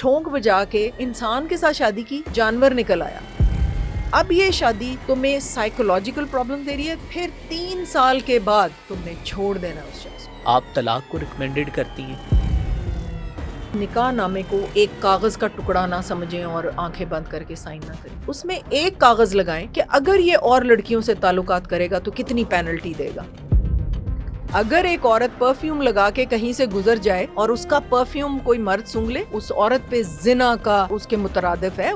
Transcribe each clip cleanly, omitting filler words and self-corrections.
ٹھونک بجا کے انسان کے ساتھ شادی کی، جانور نکل آیا. اب یہ شادی تمہیں سائیکولوجیکل پرابلم دے رہی ہے، پھر 3 سال کے بعد تم نے چھوڑ دینا اس شخص کو. آپ طلاق کو ریکمینڈڈ کرتی ہیں؟ نکاح نامے کو ایک کاغذ کا ٹکڑا نہ سمجھیں اور آنکھیں بند کر کے سائن نہ کریں. اس میں ایک کاغذ لگائیں کہ اگر یہ اور لڑکیوں سے تعلقات کرے گا تو کتنی پینلٹی دے گا. اگر ایک عورت پرفیوم لگا کے کہیں سے گزر جائے اور اس کا پرفیوم کوئی مرد سونگھ لے، اس عورت پہ زنا کا اس کے مترادف ہے.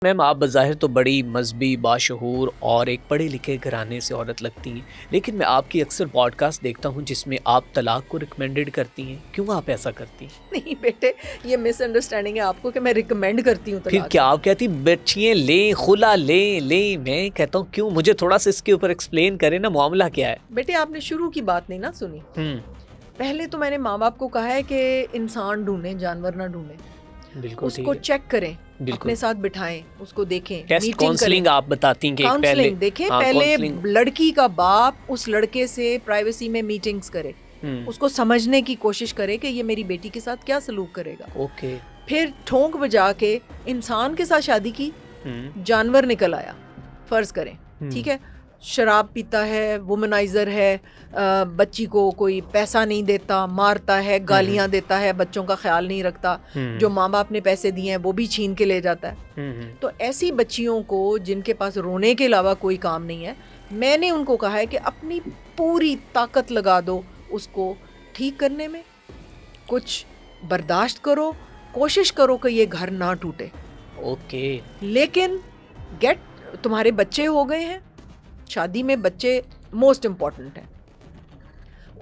میم آپ بظاہر تو بڑی مذہبی، باشعور اور ایک پڑھے لکھے گھرانے سے عورت لگتی ہیں، لیکن میں آپ کی اکثر پوڈ کاسٹ دیکھتا ہوں جس میں آپ طلاق کو ریکمینڈڈ کرتی ہیں. کیوں آپ ایسا کرتی ہیں؟ نہیں بیٹے، یہ مس انڈرسٹینڈنگ ہے آپ کو کہ میں ریکمینڈ کرتی ہوں پھر طلاق. کیا آپ کہتی بچیاں لیں، خلا لیں؟ میں کہتا ہوں کیوں؟ مجھے تھوڑا سا اس کے اوپر ایکسپلین کریں نا، معاملہ کیا ہے؟ بیٹے آپ نے شروع کی بات نہیں نا سنی. پہلے تو میں نے ماں باپ کو کہا ہے کہ انسان ڈھونڈیں، جانور نہ ڈھونڈیں. بالکل اس کو چیک کریں، بالکل. اپنے ساتھ بٹھائیں، اس کو دیکھیں، ٹیسٹ میٹنگ کریں. کاؤنسلنگ آپ بتاتی ہیں کہ کاؤنسلنگ دیکھیں، پہلے لڑکی کا باپ اس لڑکے سے پرائیویسی میں میٹنگز کرے، اس کو سمجھنے کی کوشش کرے کہ یہ میری بیٹی کے ساتھ کیا سلوک کرے گا. اوکے. پھر ٹھونک بجا کے انسان کے ساتھ شادی کی، جانور نکل آیا فرض کریں، ٹھیک ہے. شراب پیتا ہے، وومنائزر ہے، بچی کو کوئی پیسہ نہیں دیتا، مارتا ہے، گالیاں دیتا ہے، بچوں کا خیال نہیں رکھتا، جو ماں باپ نے پیسے دیے ہیں وہ بھی چھین کے لے جاتا ہے. تو ایسی بچیوں کو جن کے پاس رونے کے علاوہ کوئی کام نہیں ہے، میں نے ان کو کہا ہے کہ اپنی پوری طاقت لگا دو اس کو ٹھیک کرنے میں. کچھ برداشت کرو، کوشش کرو کہ یہ گھر نہ ٹوٹے. اوکے. لیکن تمہارے بچے ہو گئے ہیں، شادی میں بچے موسٹ امپورٹنٹ ہیں.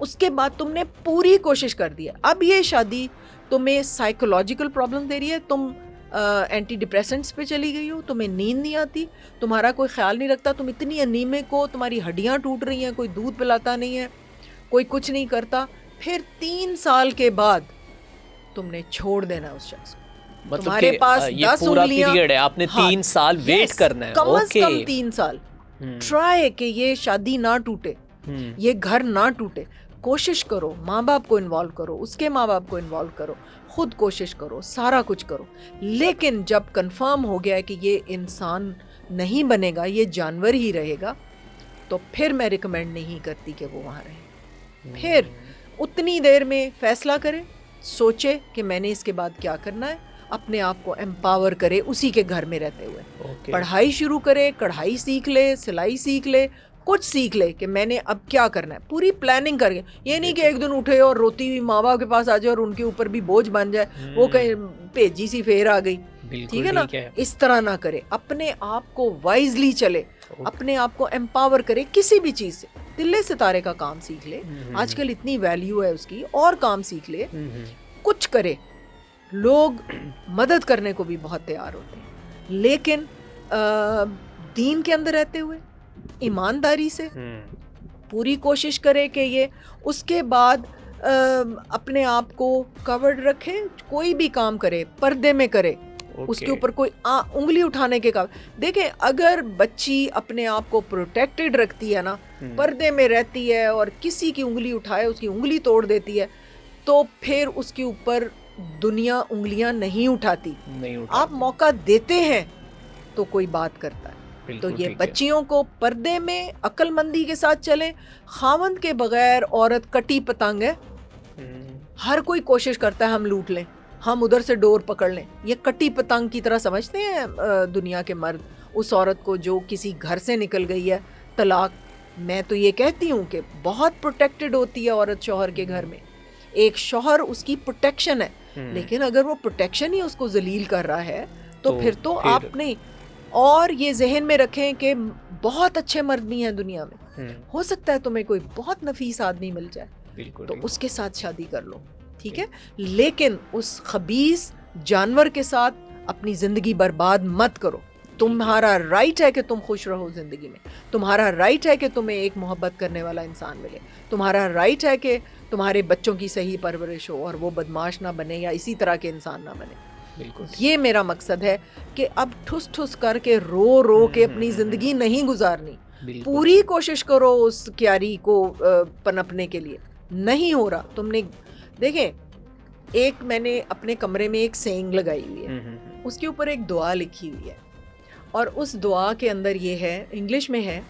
اس کے بعد تم نے پوری کوشش کر دی ہے، اب یہ شادی تمہیں سائیکولوجیکل پرابلم دے رہی ہے. تم اینٹی ڈپریسنٹس پہ چلی گئی ہو، تمہیں نیند نہیں آتی، تمہارا کوئی خیال نہیں رکھتا، تم اتنی انیمک ہو، تمہاری ہڈیاں ٹوٹ رہی ہیں، کوئی دودھ پلاتا نہیں ہے، کوئی کچھ نہیں کرتا. پھر 3 سال کے بعد تم نے چھوڑ دینا اس شخص کو. تمہارے پاس 10 انگلیاں، پیریڈ ہے، آپ نے 3 سال ویٹ کرنا ہے. کم از کم 3 سال. ٹرائی کہ یہ شادی نہ ٹوٹے، یہ گھر نہ ٹوٹے. کوشش کرو، ماں باپ کو انوالو کرو، اس کے ماں باپ کو انوالو کرو، خود کوشش کرو، سارا کچھ کرو. لیکن جب کنفرم ہو گیا ہے کہ یہ انسان نہیں بنے گا، یہ جانور ہی رہے گا، تو پھر میں ریکمینڈ نہیں کرتی کہ وہ وہاں رہے. پھر اتنی دیر میں فیصلہ کرے، سوچے کہ میں نے اس کے بعد کیا کرنا ہے، اپنے آپ کو امپاور کرے اسی کے گھر میں رہتے ہوئے. پڑھائی شروع کرے، کڑھائی سیکھ لے، سلائی سیکھ لے، کچھ سیکھ لے کہ میں نے اب کیا کرنا ہے. پوری پلاننگ کر کے، یہ نہیں کہ ایک دن اٹھے اور روتی ہوئی ماں باپ کے پاس آ جائے اور ان کے اوپر بھی بوجھ بن جائے، وہ کہیں بھیجی سی پھیر آ گئی. ٹھیک ہے نا، اس طرح نہ کرے. اپنے آپ کو وائزلی چلے، اپنے آپ کو امپاور کرے کسی بھی چیز سے. تلے ستارے کا کام سیکھ لے، آج کل اتنی ویلیو ہے اس کی، اور کام سیکھ لے، کچھ کرے. لوگ مدد کرنے کو بھی بہت تیار ہوتے ہیں، لیکن دین کے اندر رہتے ہوئے ایمانداری سے پوری کوشش کرے کہ یہ اس کے بعد اپنے آپ کو کورڈ رکھے. کوئی بھی کام کرے پردے میں کرے، اس کے اوپر کوئی انگلی اٹھانے کے کام. دیکھیں اگر بچی اپنے آپ کو پروٹیکٹڈ رکھتی ہے نا، پردے میں رہتی ہے اور کسی کی انگلی اٹھائے اس کی انگلی توڑ دیتی ہے، تو پھر اس کے اوپر دنیا انگلیاں نہیں اٹھاتی. آپ موقع دیتے ہیں تو کوئی بات کرتا ہے. تو یہ بچیوں کو پردے میں عقل مندی کے ساتھ چلیں. خاوند کے بغیر عورت کٹی پتنگ ہے. ہر کوئی کوشش کرتا ہے ہم لوٹ لیں، ہم ادھر سے ڈور پکڑ لیں. یہ کٹی پتنگ کی طرح سمجھتے ہیں دنیا کے مرد اس عورت کو جو کسی گھر سے نکل گئی ہے. طلاق، میں تو یہ کہتی ہوں کہ بہت پروٹیکٹڈ ہوتی ہے عورت شوہر کے گھر میں. ایک شوہر اس کی پروٹیکشن ہے، لیکن اگر وہ پروٹیکشن ہی اس کو ذلیل کر رہا ہے تو پھر تو آپ نہیں. اور یہ ذہن میں رکھیں کہ بہت اچھے مرد بھی ہیں دنیا میں. ہو سکتا ہے تمہیں کوئی بہت نفیس آدمی مل جائے تو اس کے ساتھ شادی کر لو، ٹھیک ہے، لیکن اس خبیث جانور کے ساتھ اپنی زندگی برباد مت کرو. تمہارا رائٹ ہے کہ تم خوش رہو زندگی میں، تمہارا رائٹ ہے کہ تمہیں ایک محبت کرنے والا انسان ملے، تمہارا رائٹ ہے کہ تمہارے بچوں کی صحیح پرورش ہو اور وہ بدماش نہ بنے یا اسی طرح کے انسان نہ بنے. یہ میرا مقصد ہے کہ اب ٹھس ٹھس کر کے رو رو کے اپنی زندگی نہیں گزارنی. پوری کوشش کرو اس کیاری کو پنپنے کے لیے. نہیں ہو رہا. تم نے دیکھیں ایک میں نے اپنے کمرے میں ایک سینگ لگائی ہوئی ہے, اس کے اوپر ایک دعا لکھی ہوئی ہے, اور اس دعا کے اندر یہ ہے, انگلش میں ہے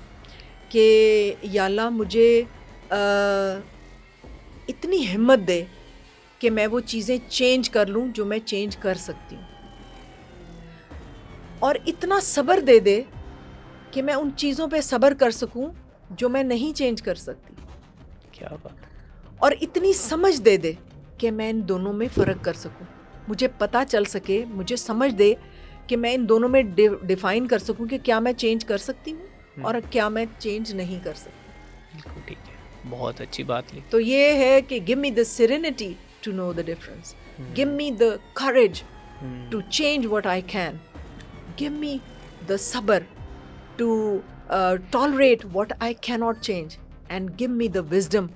کہ یا اللہ مجھے اتنی ہمت دے کہ میں وہ چیزیں چینج کر لوں جو میں چینج کر سکتی ہوں, اور اتنا صبر دے دے کہ میں ان چیزوں پہ صبر کر سکوں جو میں نہیں چینج کر سکتی. کیا بات. اور اتنی سمجھ دے دے کہ میں ان دونوں میں فرق کر سکوں, مجھے پتہ چل سکے, مجھے سمجھ دے کہ میں ان دونوں میں ڈیفائن کر سکوں کہ کیا میں چینج کر سکتی ہوں اور کیا میں چینج نہیں کر سکتی. بالکل ٹھیک ہے, بہت اچھی بات لی. تو یہ ہے کہ give me the serenity to know the difference, give me the courage to change what I can, give me the sabr to tolerate what I cannot change, and give me the wisdom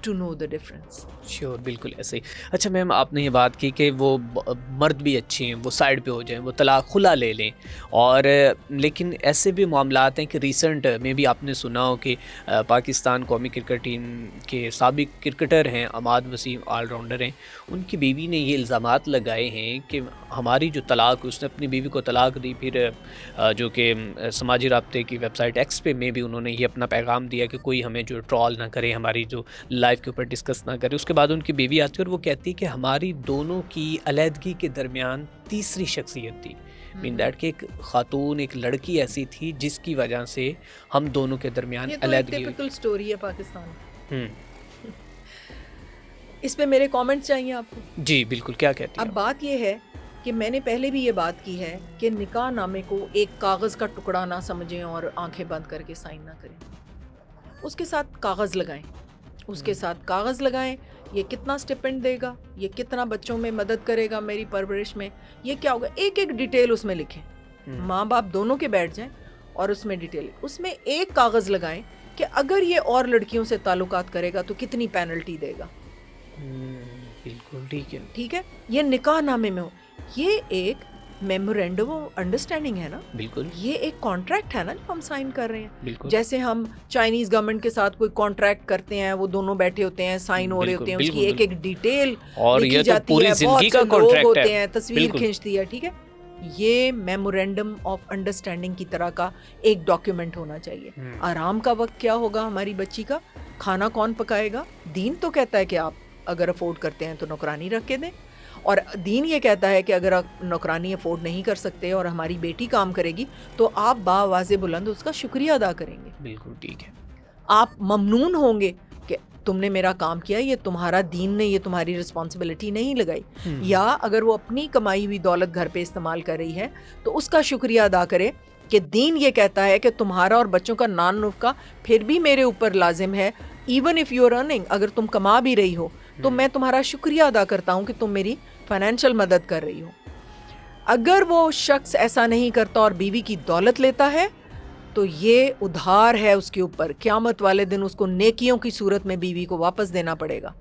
to know the difference. Sure, بالکل ایسے ہی. اچھا میم, آپ نے یہ بات کی کہ وہ مرد بھی اچھے ہیں, وہ سائڈ پہ ہو جائیں, وہ طلاق خلا لے لیں, اور لیکن ایسے بھی معاملات ہیں کہ ریسنٹ میں بھی آپ نے سنا ہو کہ پاکستان قومی کرکٹ ٹیم کے سابق کرکٹر ہیں عماد وسیم, آل راؤنڈر ہیں, ان کی بیوی نے یہ الزامات لگائے ہیں کہ ہماری جو طلاق, اس نے اپنی بیوی کو طلاق دی, پھر جو کہ سماجی رابطے کی ویب سائٹ ایکس پہ میں بھی انہوں نے یہ اپنا پیغام دیا کہ کوئی ہمیں جو ٹرول نہ کرے, ہماری جو لائف کے اوپر ڈسکس نہ کرے. اس کے بعد ان کی بیوی آتی ہے اور وہ کہتی ہے کہ ہماری دونوں کی علیحدگی کے درمیان تیسری شخصیت تھی, مین دیٹ کہ ایک خاتون, ایک لڑکی ایسی تھی جس کی وجہ سے ہم دونوں کے درمیان علیحدگی ہوئی. یہ تو ٹپیکل سٹوری ہے پاکستان. اس پہ میرے کامنٹ چاہیے آپ کو. جی بالکل, کیا کہتی ہیں؟ اب بات یہ ہے کہ میں نے پہلے بھی یہ بات کی ہے کہ نکاح نامے کو ایک کاغذ کا ٹکڑا نہ سمجھیں اور آنکھیں بند کر کے سائن نہ کریں. اس کے ساتھ کاغذ لگائیں, اس کے ساتھ کاغذ لگائیں, یہ کتنا اسٹیپنڈ دے گا, یہ کتنا بچوں میں مدد کرے گا میری پرورش میں, یہ کیا ہوگا, ایک ایک ڈیٹیل اس میں لکھیں. ماں باپ دونوں کے بیٹھ جائیں اور اس میں ڈیٹیل, اس میں ایک کاغذ لگائیں کہ اگر یہ اور لڑکیوں سے تعلقات کرے گا تو کتنی پینلٹی دے گا. بالکل ٹھیک ہے, ٹھیک ہے, یہ نکاح نامے میں ہو. یہ ایک میمورینڈم آف انڈرسٹینڈنگ ہے نا, بالکل, یہ ایک کانٹریکٹ ہے نا جو ہم سائن کر رہے ہیں. بالکل, جیسے ہم چائنیز گورنمنٹ کے ساتھ کوئی کانٹریکٹ کرتے ہیں, وہ دونوں بیٹھے ہوتے ہیں, سائن ہو رہے ہوتے ہیں, اس کی ایک ایک ڈیٹیل لکھی جاتی ہے, بہت سے لوگ ہوتے ہیں, تصویر کھینچتی ہے. ٹھیک ہے, یہ میمورینڈم آف انڈرسٹینڈنگ کی طرح کا ایک ڈاکیومنٹ ہونا چاہیے. آرام کا وقت کیا ہوگا ہماری بچی کا, کھانا کون پکائے گا. دین تو کہتا ہے کہ آپ اگر افورڈ کرتے ہیں تو نوکرانی رکھ کے دیں, اور دین یہ کہتا ہے کہ اگر آپ نوکرانی افورڈ نہیں کر سکتے اور ہماری بیٹی کام کرے گی تو آپ باواز بلند اس کا شکریہ ادا کریں گے. بالکل ٹھیک ہے, آپ ممنون ہوں گے کہ تم نے میرا کام کیا, یہ تمہارا دین نے یہ تمہاری رسپانسبلٹی نہیں لگائی. یا اگر وہ اپنی کمائی ہوئی دولت گھر پہ استعمال کر رہی ہے تو اس کا شکریہ ادا کرے کہ دین یہ کہتا ہے کہ تمہارا اور بچوں کا نان نفقہ پھر بھی میرے اوپر لازم ہے. Even if you are earning, اگر تم کما بھی رہی ہو تو میں تمہارا شکریہ ادا کرتا ہوں کہ تم میری فائنینشیل مدد کر رہی ہو. اگر وہ شخص ایسا نہیں کرتا اور بیوی کی دولت لیتا ہے تو یہ ادھار ہے اس کے اوپر, قیامت والے دن اس کو نیکیوں کی صورت میں بیوی کو واپس دینا پڑے گا.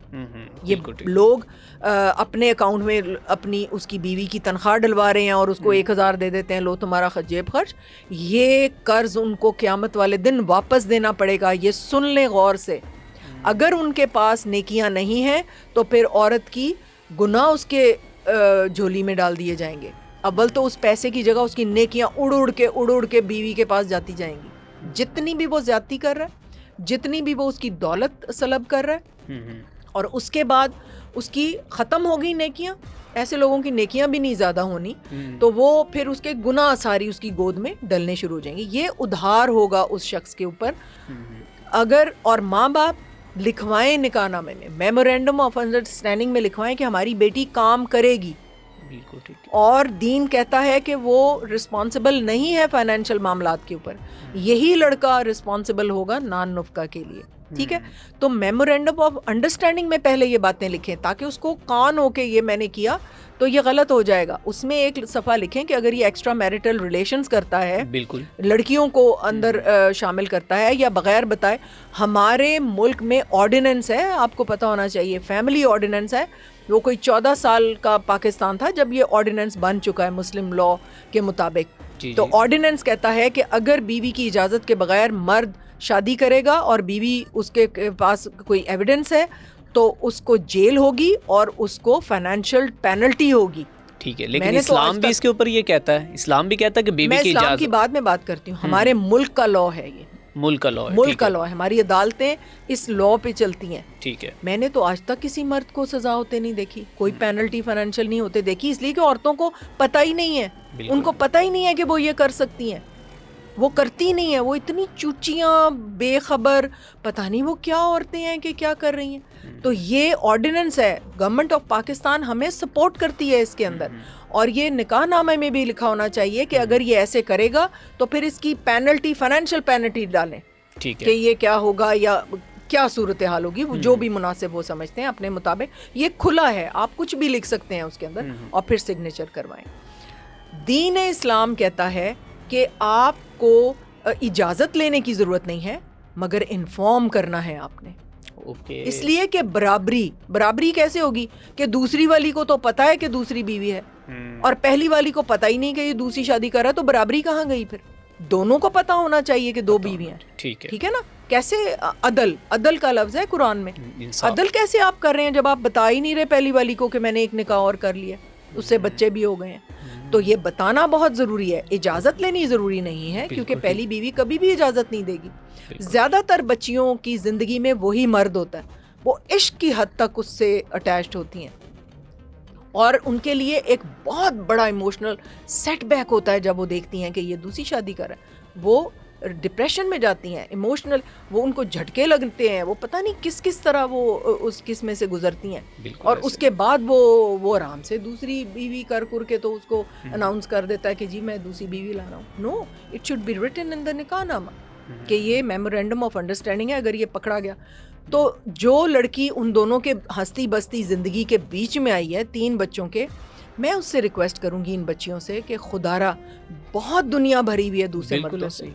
یہ لوگ اپنے اکاؤنٹ میں اپنی اس کی بیوی کی تنخواہ ڈلوا رہے ہیں اور اس کو 1000 دے دیتے ہیں, لو تمہارا جیب خرچ, یہ قرض ان کو قیامت والے دن واپس دینا پڑے گا. یہ سن لیں غور سے. اگر ان کے پاس نیکیاں نہیں ہیں تو پھر عورت کی گناہ اس کے جھولی میں ڈال دیے جائیں گے. اول تو اس پیسے کی جگہ اس کی نیکیاں اڑ اڑ کے بیوی کے پاس جاتی جائیں گی. جتنی بھی وہ زیادتی کر رہا ہے, جتنی بھی وہ اس کی دولت سلب کر رہا ہے, اور اس کے بعد اس کی ختم ہو گئی نیکیاں, ایسے لوگوں کی نیکیاں بھی نہیں زیادہ ہونی, تو وہ پھر اس کے گناہ ساری اس کی گود میں ڈلنے شروع ہو جائیں گے. یہ ادھار ہوگا اس شخص کے اوپر. اگر اور ماں باپ لکھوائیں نکاح نامے میں, میمورینڈم آف انڈرسٹینڈنگ میں لکھوائیں کہ ہماری بیٹی کام کرے گی, اور دین کہتا ہے کہ وہ رسپانسبل نہیں ہے فائنینشیل معاملات کے اوپر, یہی لڑکا رسپانسبل ہوگا نان نفقہ کے لیے. ٹھیک ہے, تو میمورینڈم آف انڈرسٹینڈنگ میں پہلے یہ باتیں لکھیں تاکہ اس کو کان ہو کے یہ میں نے کیا تو یہ غلط ہو جائے گا. اس میں ایک صفحہ لکھیں کہ اگر یہ ایکسٹرا میریٹل ریلیشنز کرتا ہے, بالکل لڑکیوں کو اندر شامل کرتا ہے یا بغیر بتائے, ہمارے ملک میں آرڈیننس ہے, آپ کو پتہ ہونا چاہیے, فیملی آرڈیننس ہے. وہ کوئی 14 سال کا پاکستان تھا جب یہ آرڈیننس بن چکا ہے مسلم لا کے مطابق. تو آرڈیننس کہتا ہے کہ اگر بیوی کی اجازت کے بغیر مرد شادی کرے گا اور بیوی اس کے پاس کوئی ایویڈنس ہے تو اس کو جیل ہوگی اور اس کو فائنینشیل پینلٹی ہوگی. ٹھیک ہے, لیکن اسلام بھی اس کے اوپر یہ کہتا ہے, اسلام بھی کہتا ہے کہ بیوی کی اجازت. میں اسلام کی بعد میں بات کرتی ہوں, ہمارے ملک کا لا ہے یہ, ملک کا لا ہے, ملک کا لا ہے, ہماری عدالتیں اس لا پہ چلتی ہیں. ٹھیک ہے. میں نے تو آج تک کسی مرد کو سزا ہوتے نہیں دیکھی, کوئی پینلٹی فائنینشیل نہیں ہوتے دیکھی, اس لیے کہ عورتوں کو پتہ ہی نہیں ہے, ان کو پتہ ہی نہیں ہے کہ وہ یہ کر سکتی ہیں, وہ کرتی نہیں ہیں, وہ اتنی چوچیاں بے خبر, پتہ نہیں وہ کیا عورتیں ہیں کہ کیا کر رہی ہیں. تو یہ آرڈیننس ہے, گورنمنٹ آف پاکستان ہمیں سپورٹ کرتی ہے اس کے اندر, اور یہ نکاح نامے میں بھی لکھا ہونا چاہیے کہ اگر یہ ایسے کرے گا تو پھر اس کی پینلٹی, فائنینشیل پینلٹی ڈالیں, کہ یہ کیا ہوگا یا کیا صورتحال ہوگی, جو بھی مناسب وہ سمجھتے ہیں اپنے مطابق. یہ کھلا ہے, آپ کچھ بھی لکھ سکتے ہیں اس کے اندر اور پھر سگنیچر کروائیں. دین اسلام کہتا ہے کہ آپ کو اجازت لینے کی ضرورت نہیں ہے, مگر انفارم کرنا ہے آپ نے. اس لیے کہ برابری کیسے ہوگی کہ دوسری والی کو تو پتا ہے کہ دوسری بیوی ہے اور پہلی والی کو پتا ہی نہیں کہ یہ دوسری شادی کر رہا, تو برابری کہاں گئی پھر؟ دونوں کو پتا ہونا چاہیے کہ دو بیوی ہیں. ٹھیک ہے نا. کیسے عدل کا لفظ ہے قرآن میں, عدل کیسے آپ کر رہے ہیں جب آپ بتا ہی نہیں رہے پہلی والی کو کہ میں نے ایک نکاح اور کر لیا, اس سے بچے بھی ہو گئے ہیں. تو یہ بتانا بہت ضروری ہے. اجازت لینی ضروری نہیں ہے, کیونکہ پہلی بیوی کبھی بھی اجازت نہیں دے گی. زیادہ تر بچیوں کی زندگی میں وہی مرد ہوتا ہے, وہ عشق کی حد تک اس سے اٹیچڈ ہوتی ہیں, اور ان کے لیے ایک بہت بڑا ایموشنل سیٹ بیک ہوتا ہے جب وہ دیکھتی ہیں کہ یہ دوسری شادی کر رہا ہے. وہ ڈپریشن میں جاتی ہیں, ایموشنل, وہ ان کو جھٹکے لگتے ہیں, وہ پتہ نہیں کس طرح وہ اس قسمے سے گزرتی ہیں. اور اس کے بعد وہ آرام سے دوسری بیوی کر کے تو اس کو اناؤنس کر دیتا ہے کہ جی میں دوسری بیوی لا رہا ہوں. No, it should be written in the nikahnama کہ یہ میمورینڈم آف انڈرسٹینڈنگ ہے. اگر یہ پکڑا گیا تو جو لڑکی ان دونوں کے ہستی بستی زندگی کے بیچ میں آئی ہے 3 بچوں کے, میں اس سے ریکویسٹ کروں گی ان بچیوں سے کہ خدارا بہت دنیا بھری ہوئی ہے دوسرے مردوں سے,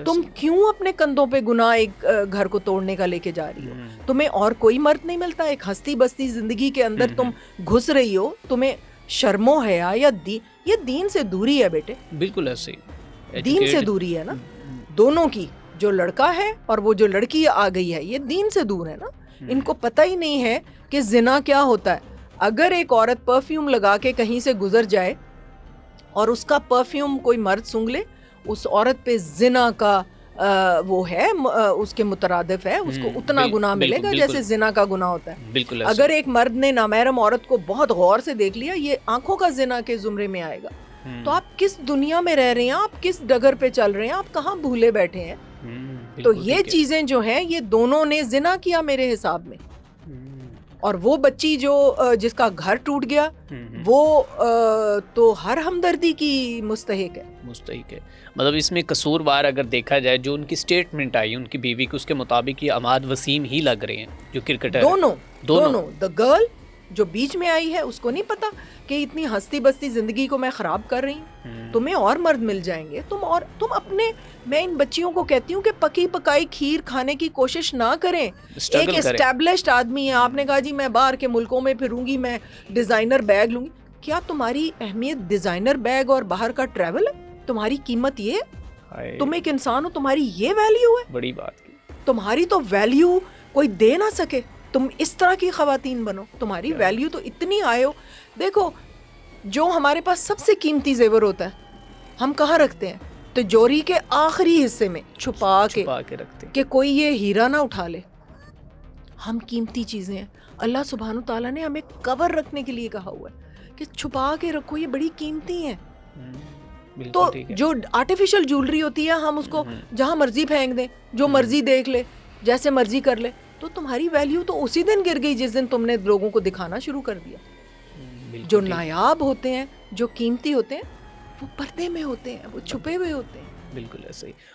تم کیوں اپنے کندھوں پہ گناہ ایک گھر کو توڑنے کا لے کے جا رہی ہو؟ تمہیں اور کوئی مرد نہیں ملتا ایک ہستی بستی زندگی کے اندر تم گھس رہی ہو, تمہیں شرم و حیا یا یہ دین سے دوری ہے بیٹے. بالکل ایسے دین سے دوری ہے نا دونوں کی, جو لڑکا ہے اور وہ جو لڑکی آ گئی ہے, یہ دین سے دور ہے نا. ان کو پتہ ہی نہیں ہے کہ زنا کیا ہوتا ہے. اگر ایک عورت پرفیوم لگا کے کہیں سے گزر جائے اور اس کا پرفیوم کوئی مرد سونگھ لے, اس عورت پہ زنا کا وہ ہے, اس کے مترادف ہے, اس کو اتنا گناہ ملے گا جیسے زنا کا گناہ ہوتا ہے. اگر ایک مرد نے نامحرم عورت کو بہت غور سے دیکھ لیا, یہ آنکھوں کا زنا کے زمرے میں آئے گا. تو آپ کس دنیا میں رہ رہے ہیں, آپ کس ڈگر پہ چل رہے ہیں, آپ کہاں بھولے بیٹھے ہیں؟ تو یہ چیزیں جو ہیں یہ دونوں نے زنا کیا میرے حساب میں. اور وہ بچی جو جس کا گھر ٹوٹ گیا, وہ تو ہر ہمدردی کی مستحق ہے. مطلب اس میں قصوروار اگر دیکھا جائے, جو ان کی سٹیٹمنٹ آئی ان کی بیوی کو, اس کے مطابق یہ عماد وسیم ہی لگ رہے ہیں جو کرکٹر. دونوں دا گرل جو بیچ میں آئی ہے اس کو نہیں پتا کہ اتنی ہستی بستی زندگی کو میں خراب کر رہی ہوں, تمہیں اور مرد مل جائیں گے, تم اپنے, میں ان بچیوں کو کہتی ہوں کہ پکی پکائی کھیر کھانے کی کوشش نہ کریں. ایک اسٹیبلشڈ آدمی ہے, آپ نے کہا جی میں باہر کے ملکوں میں پھروں گی, میں ڈیزائنر بیگ لوں گی. کیا تمہاری اہمیت ڈیزائنر بیگ اور باہر کا ٹریول ہے؟ تمہاری قیمت یہ ہے؟ تم ایک انسان ہو, تمہاری یہ ویلیو ہے؟ بڑی بات. تمہاری تو ویلیو کوئی دے نہ سکے, تم اس طرح کی خواتین بنو, تمہاری ویلیو تو اتنی آئے ہو. دیکھو جو ہمارے پاس سب سے قیمتی زیور ہوتا ہے ہم کہاں رکھتے ہیں؟ تجوری کے آخری حصے میں چھپا کے رکھتے ہیں کہ کوئی یہ ہیرا نہ اٹھا لے. ہم قیمتی چیزیں ہیں, اللہ سبحانہ تعالیٰ نے ہمیں کور رکھنے کے لیے کہا ہوا ہے کہ چھپا کے رکھو, یہ بڑی قیمتی ہیں. تو جو آرٹیفیشل جولری ہوتی ہے ہم اس کو جہاں مرضی پھینک دیں, جو مرضی دیکھ لے, جیسے مرضی کر لے, تو تمہاری ویلیو تو اسی دن گر گئی جس دن تم نے لوگوں کو دکھانا شروع کر دیا. جو نایاب ہوتے ہیں, جو قیمتی ہوتے ہیں, وہ پردے میں ہوتے ہیں, وہ چھپے ہوئے ہوتے ہیں. بالکل ایسے ہی.